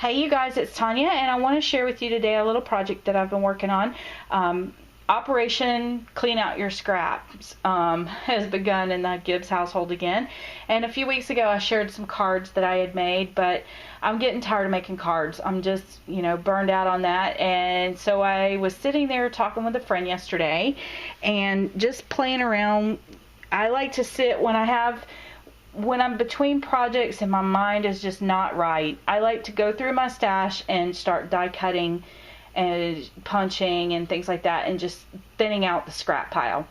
Hey you guys, it's Tonya, and I want to share with you today a little project that I've been working on. Operation Clean Out Your Scraps has begun in the Gibbs household again. And a few weeks ago I shared some cards that I had made, but I'm getting tired of making cards. I'm just, burned out on that. And so I was sitting there talking with a friend yesterday and just playing around. I like to sit when I'm between projects and my mind is just not right. I like to go through my stash and start die cutting and punching and things like that and just thinning out the scrap pile.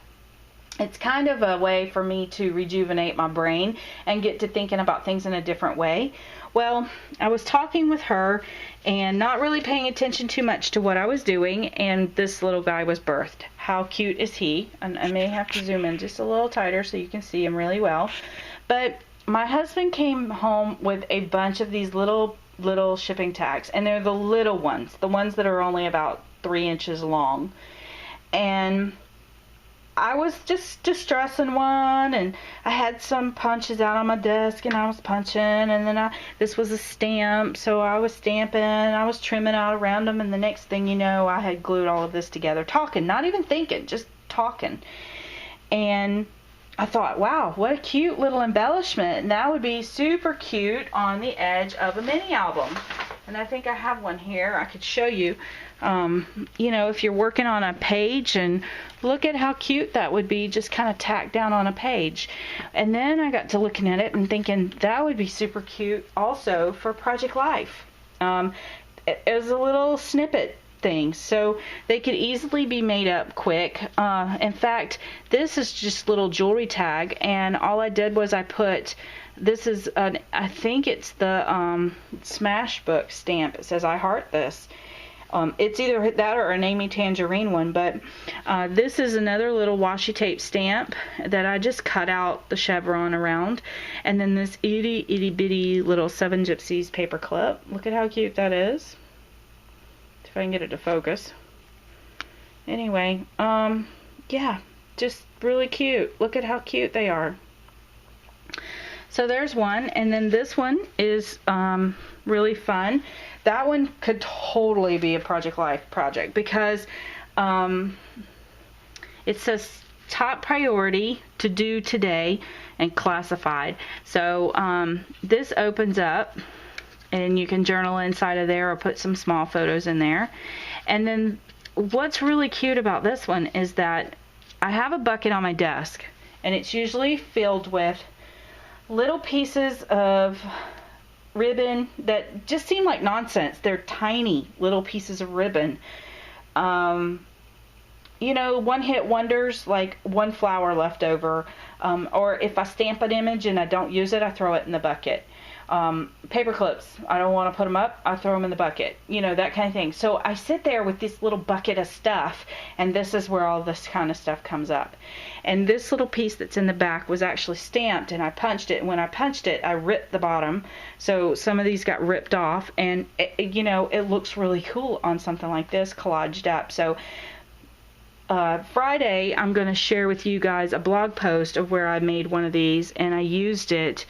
It's kind of a way for me to rejuvenate my brain and get to thinking about things in a different way. Well, I was talking with her and not really paying attention too much to what I was doing, and this little guy was birthed. How cute is he? And I may have to zoom in just a little tighter so you can see him really well. But my husband came home with a bunch of these little shipping tags, and they're the little ones, the ones that are only about 3 inches long. And I was just distressing one, and I had some punches out on my desk, and I was punching, and then this was a stamp, so I was stamping, I was trimming out around them, and the next thing you know, I had glued all of this together, talking, not even thinking, just talking. And I thought, wow, what a cute little embellishment, and that would be super cute on the edge of a mini album. And I think I have one here I could show you. If you're working on a page, and look at how cute that would be, just kind of tacked down on a page. And then I got to looking at it and thinking that would be super cute also for Project Life as a little snippet things, so they could easily be made up quick. In fact, this is just little jewelry tag, and all I did was I put, this is I think it's the Smash Book stamp. It says I heart this. It's either that or an Amy Tangerine one, but this is another little washi tape stamp that I just cut out the chevron around, and then this itty bitty little 7 Gypsies paper clip. Look at how cute that is. If I can get it to focus. Anyway, yeah, just really cute. Look at how cute they are. So there's one, and then this one is really fun. That one could totally be a Project Life project because it says top priority to do today and classified. So this opens up, and you can journal inside of there or put some small photos in there. And then what's really cute about this one is that I have a bucket on my desk, and it's usually filled with little pieces of ribbon that just seem like nonsense. They're tiny little pieces of ribbon. One hit wonders, like one flower left over, or if I stamp an image and I don't use it, I throw it in the bucket. Paper clips, I don't want to put them up, I throw them in the bucket, that kind of thing. So I sit there with this little bucket of stuff, and this is where all this kind of stuff comes up. And this little piece that's in the back was actually stamped, and I punched it, and when I punched it, I ripped the bottom, so some of these got ripped off, and it looks really cool on something like this, collaged up. So Friday I'm going to share with you guys a blog post of where I made one of these, and I used it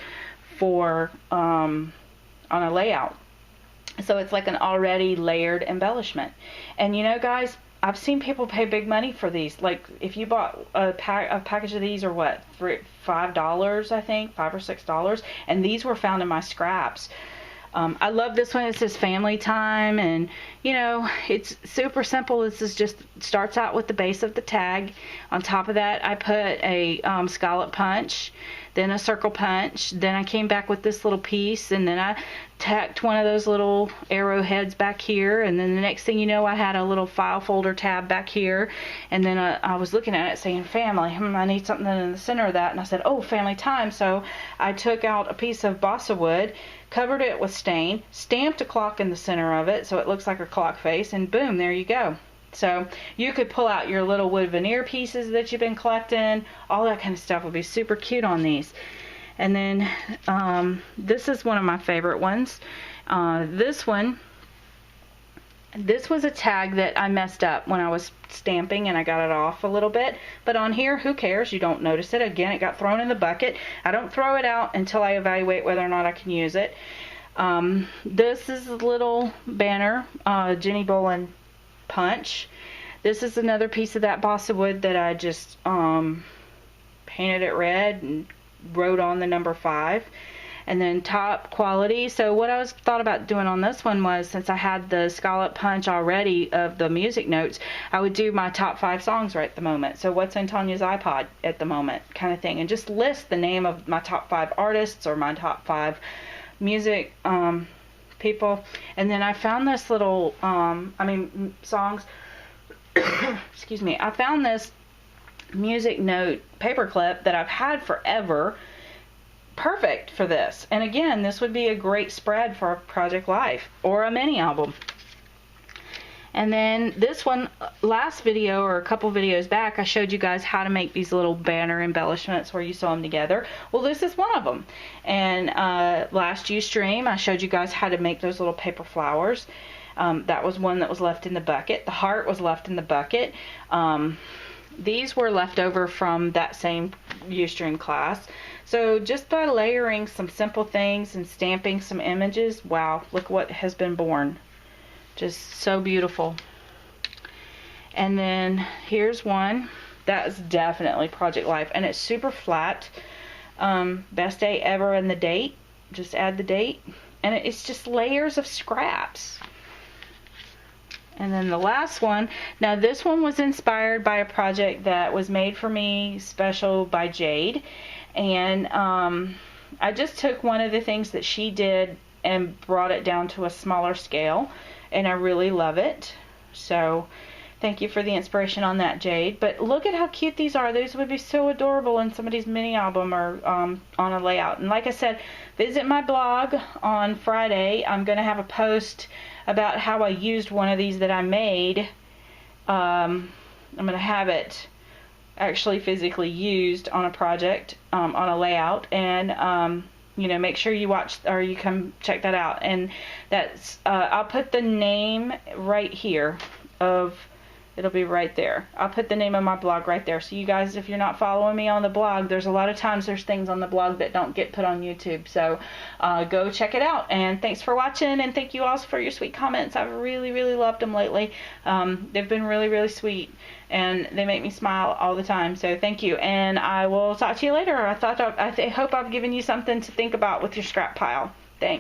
for on a layout. So it's like an already layered embellishment. And guys, I've seen people pay big money for these. Like if you bought a package of these, or what, $5, I think, $5 or $6, and these were found in my scraps. I love this one. It says family time, and it's super simple. This is just starts out with the base of the tag. On top of that, I put a scallop punch, then a circle punch, then I came back with this little piece, and then I tacked one of those little arrowheads back here, and then the next thing you know, I had a little file folder tab back here, and then I was looking at it saying family, I need something in the center of that, and I said, oh, family time. So I took out a piece of balsa wood, covered it with stain, stamped a clock in the center of it so it looks like a clock face, and boom, there you go. So you could pull out your little wood veneer pieces that you've been collecting. All that kind of stuff would be super cute on these. And then this is one of my favorite ones. This was a tag that I messed up when I was stamping, and I got it off a little bit. But on here, who cares? You don't notice it. Again, it got thrown in the bucket. I don't throw it out until I evaluate whether or not I can use it. This is a little banner, Jenny Bolin punch. This is another piece of that balsa wood that I just painted it red and wrote on the number 5. And then top quality. So what I thought about doing on this one was, since I had the scallop punch already of the music notes, I would do my top 5 songs right at the moment. So what's in Tonya's iPod at the moment, kind of thing, and just list the name of my top 5 artists or my top 5 music people. And then I found this little songs. Excuse me. I found this music note paperclip that I've had forever. Perfect for this. And again, this would be a great spread for a project life or a mini album. And then this one, last video or a couple videos back, I showed you guys how to make these little banner embellishments where you sew them together. Well, this is one of them. And last Ustream, I showed you guys how to make those little paper flowers. That was one that was left in the bucket. The heart was left in the bucket. These were left over from that same Ustream class. So just by layering some simple things and stamping some images, wow, look what has been born. Just so beautiful. And then here's one. That is definitely Project Life. And it's super flat. Best day ever and the date. Just add the date. And it's just layers of scraps. And then the last one, now this one was inspired by a project that was made for me special by Jade. And I just took one of the things that she did and brought it down to a smaller scale. And I really love it. So thank you for the inspiration on that, Jade. But look at how cute these are. These would be so adorable in somebody's mini album or on a layout. And like I said, visit my blog on Friday. I'm going to have a post about how I used one of these that I made. I'm going to have it actually physically used on a project, on a layout, and make sure you watch or you come check that out. And that's I'll put the name right here of. It'll be right there. I'll put the name of my blog right there. So you guys, if you're not following me on the blog, there's a lot of times there's things on the blog that don't get put on YouTube. So go check it out. And thanks for watching. And thank you all for your sweet comments. I've really, really loved them lately. They've been really, really sweet. And they make me smile all the time. So thank you. And I will talk to you later. I hope I've given you something to think about with your scrap pile. Thanks.